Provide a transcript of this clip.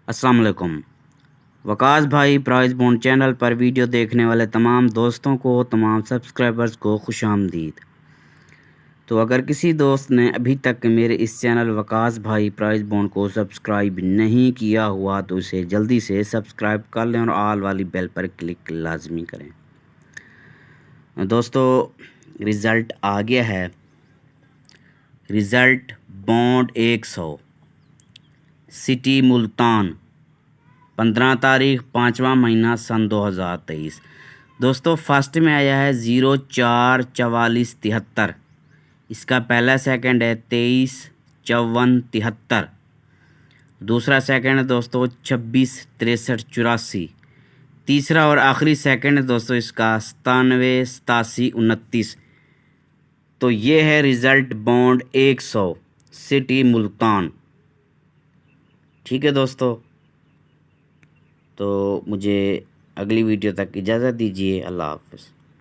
السلام علیکم۔ وکاس بھائی پرائز بونڈ چینل پر ویڈیو دیکھنے والے تمام دوستوں کو، تمام سبسکرائبرز کو خوش آمدید۔ تو اگر کسی دوست نے ابھی تک میرے اس چینل وکاس بھائی پرائز بونڈ کو سبسکرائب نہیں کیا ہوا تو اسے جلدی سے سبسکرائب کر لیں اور آل والی بیل پر کلک لازمی کریں۔ دوستو رزلٹ آ گیا ہے، رزلٹ بونڈ 100 سٹی ملتان 15 تاریخ 5واں مہینہ سن 2023۔ دوستو فرسٹ میں آیا ہے 044473، اس کا پہلا سیکنڈ ہے 235473، دوسرا سیکنڈ ہے دوستو 266384، تیسرا اور آخری سیکنڈ ہے دوستو اس کا 978729۔ تو یہ ہے رزلٹ بونڈ 100 سٹی ملتان۔ ٹھیک ہے دوستو، تو مجھے اگلی ویڈیو تک اجازت دیجیے۔ اللہ حافظ۔